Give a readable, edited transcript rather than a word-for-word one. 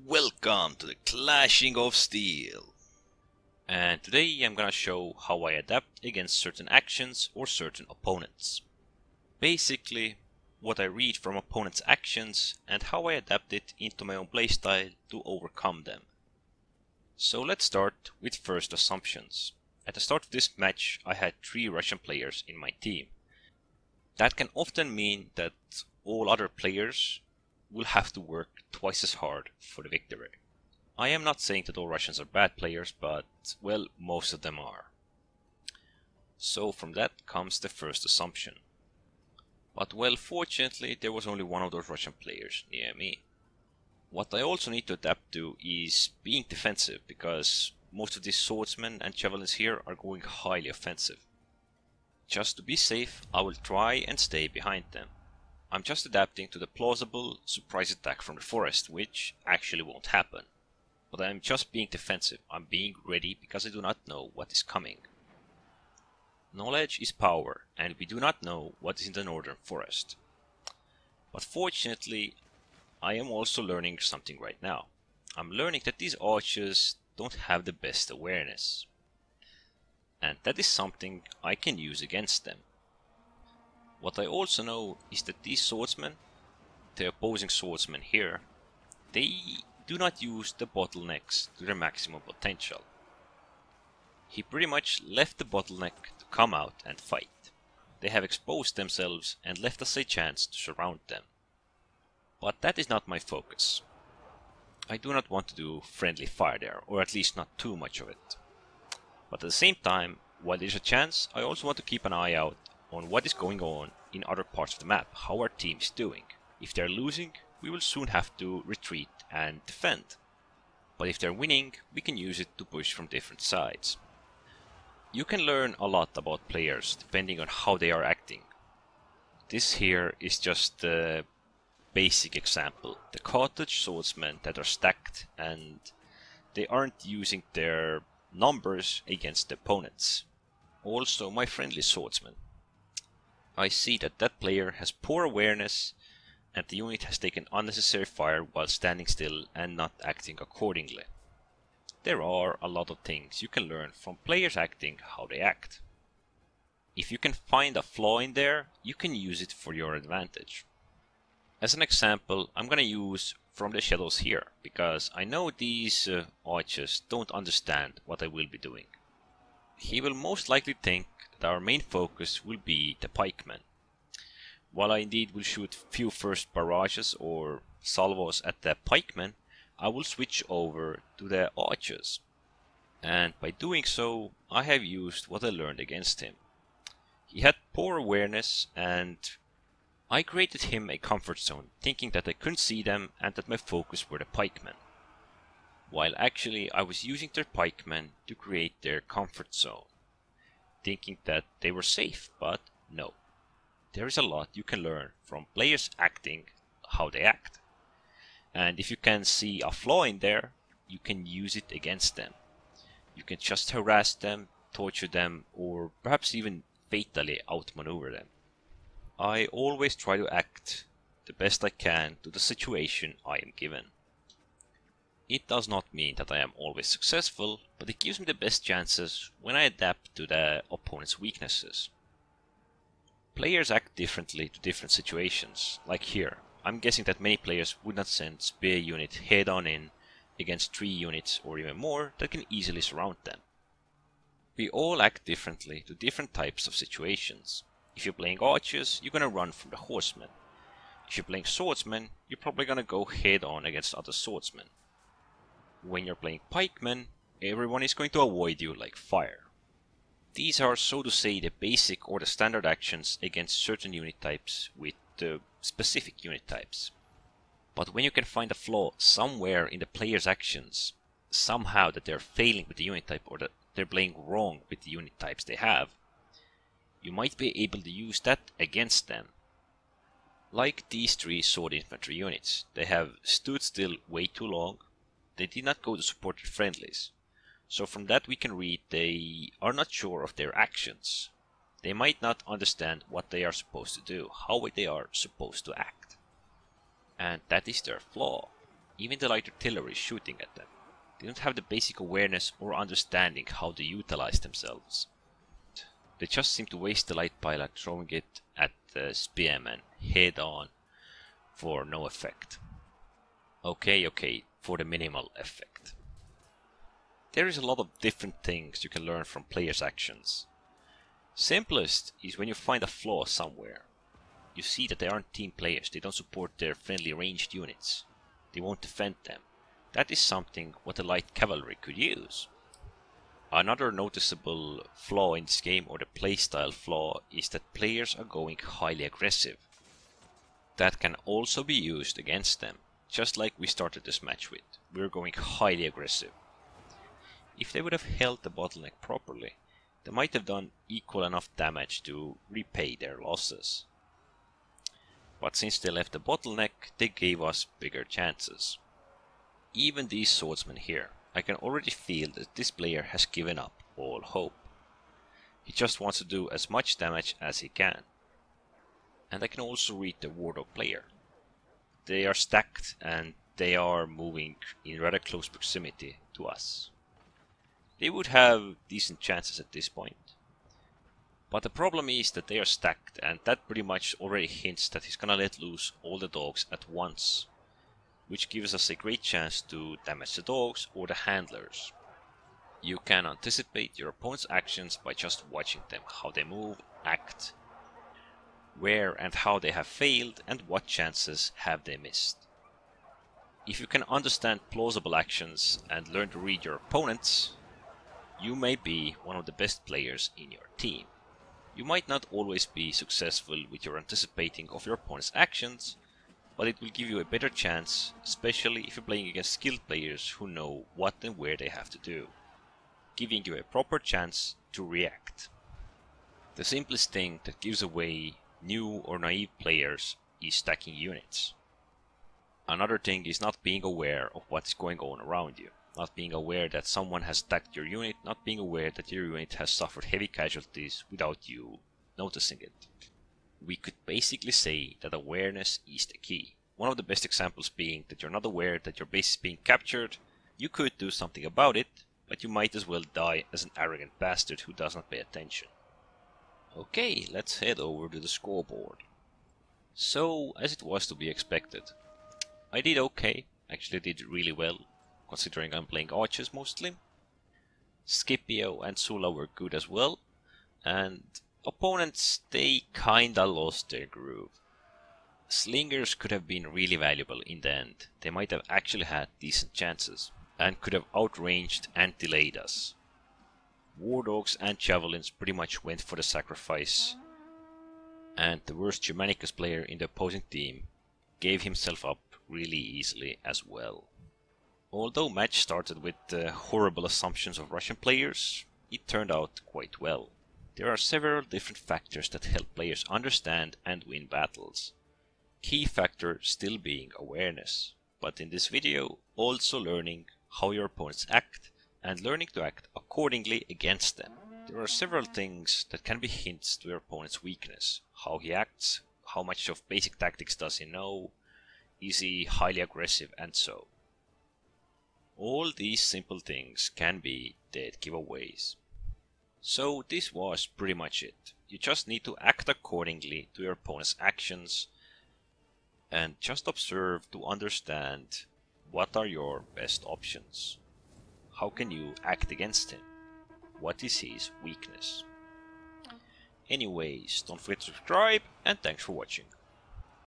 Welcome to the Clashing of Steel. And today I'm gonna show how I adapt against certain actions or certain opponents. Basically, what I read from opponents' actions and how I adapt it into my own playstyle to overcome them. So let's start with first assumptions. At the start of this match I had 3 Russian players in my team. That can often mean that all other players will have to work twice as hard for the victory. I am not saying that all Russians are bad players, but, well, most of them are. So from that comes the first assumption. But well, fortunately there was only one of those Russian players near me. What I also need to adapt to is being defensive, because most of these swordsmen and javelins here are going highly offensive. Just to be safe, I will try and stay behind them. I'm just adapting to the plausible surprise attack from the forest, which actually won't happen. But I'm just being defensive. I'm being ready because I do not know what is coming. Knowledge is power, and we do not know what is in the northern forest. But fortunately, I am also learning something right now. I'm learning that these archers don't have the best awareness. And that is something I can use against them. What I also know is that these swordsmen, the opposing swordsmen here, they do not use the bottlenecks to their maximum potential. He pretty much left the bottleneck to come out and fight. They have exposed themselves and left us a chance to surround them. But that is not my focus. I do not want to do friendly fire there, or at least not too much of it. But at the same time, while there is a chance, I also want to keep an eye out on what is going on in other parts of the map, how our team is doing. If they're losing, we will soon have to retreat and defend. But if they're winning, we can use it to push from different sides. You can learn a lot about players depending on how they are acting. This here is just a basic example. The cottage swordsmen that are stacked and they aren't using their numbers against the opponents. Also my friendly swordsman. I see that that player has poor awareness and the unit has taken unnecessary fire while standing still and not acting accordingly. There are a lot of things you can learn from players acting how they act. If you can find a flaw in there, you can use it for your advantage. As an example, I'm gonna use From the Shadows here, because I know these archers don't understand what I will be doing. He will most likely think that our main focus will be the pikemen. While I indeed will shoot few first barrages or salvos at the pikemen, I will switch over to the archers. And by doing so, I have used what I learned against him. He had poor awareness and I created him a comfort zone, thinking that I couldn't see them and that my focus were the pikemen. While actually I was using their pikemen to create their comfort zone, thinking that they were safe, but no. There is a lot you can learn from players acting how they act. And if you can see a flaw in there, you can use it against them. You can just harass them, torture them, or perhaps even fatally outmaneuver them. I always try to act the best I can to the situation I am given. It does not mean that I am always successful, but it gives me the best chances when I adapt to the opponent's weaknesses. Players act differently to different situations, like here. I'm guessing that many players would not send spear unit head on in against 3 units or even more that can easily surround them. We all act differently to different types of situations. If you're playing archers, you're gonna run from the horsemen. If you're playing swordsmen, you're probably gonna go head on against other swordsmen. When you're playing pikemen, everyone is going to avoid you like fire. These are, so to say, the basic or the standard actions against certain unit types with specific unit types. But when you can find a flaw somewhere in the player's actions, somehow that they're failing with the unit type or that they're playing wrong with the unit types they have, you might be able to use that against them. Like these 3 sword infantry units, they have stood still way too long, they did not go to support their friendlies. So from that we can read they are not sure of their actions. They might not understand what they are supposed to do, how they are supposed to act. And that is their flaw. even the light artillery shooting at them. They don't have the basic awareness or understanding how to utilize themselves. They just seem to waste the light pilot throwing it at the spearman head on for no effect. Okay, for the minimal effect. There is a lot of different things you can learn from players' actions. Simplest is when you find a flaw somewhere. You see that they aren't team players, they don't support their friendly ranged units. They won't defend them. That is something what the light cavalry could use. Another noticeable flaw in this game, or the playstyle flaw, is that players are going highly aggressive. That can also be used against them, just like we started this match with. We're going highly aggressive. If they would have held the bottleneck properly, they might have done equal enough damage to repay their losses. But since they left the bottleneck, they gave us bigger chances. Even these swordsmen here, I can already feel that this player has given up all hope. He just wants to do as much damage as he can. And I can also read the Wardog player. They are stacked and they are moving in rather close proximity to us. They would have decent chances at this point. But the problem is that they are stacked, and that pretty much already hints that he's gonna let loose all the dogs at once, which gives us a great chance to damage the dogs or the handlers. You can anticipate your opponent's actions by just watching them, how they move, act, where and how they have failed, and what chances have they missed. If you can understand plausible actions and learn to read your opponents, you may be one of the best players in your team. You might not always be successful with your anticipating of your opponent's actions, but it will give you a better chance, especially if you're playing against skilled players who know what and where they have to do, giving you a proper chance to react. The simplest thing that gives away new or naive players is stacking units. Another thing is not being aware of what's going on around you, not being aware that someone has stacked your unit, not being aware that your unit has suffered heavy casualties without you noticing it. We could basically say that awareness is the key. One of the best examples being that you're not aware that your base is being captured. You could do something about it, but you might as well die as an arrogant bastard who does not pay attention. Okay, let's head over to the scoreboard. So, as it was to be expected, I did okay, actually did really well, considering I'm playing archers mostly. Scipio and Sula were good as well, and opponents, they kinda lost their groove. Slingers could have been really valuable in the end. They might have actually had decent chances, and could have outranged and delayed us. War Dogs and Javelins pretty much went for the sacrifice, and the worst Germanicus player in the opposing team gave himself up really easily as well. Although match started with horrible assumptions of Russian players, it turned out quite well. There are several different factors that help players understand and win battles. Key factor still being awareness, but in this video also learning how your opponents act and learning to act accordingly against them. There are several things that can be hints to your opponent's weakness. How he acts, how much of basic tactics does he know, is he highly aggressive, and so. All these simple things can be dead giveaways. So this was pretty much it. You just need to act accordingly to your opponent's actions and just observe to understand what are your best options. How can you act against him? What is his weakness? Anyways, don't forget to subscribe and thanks for watching.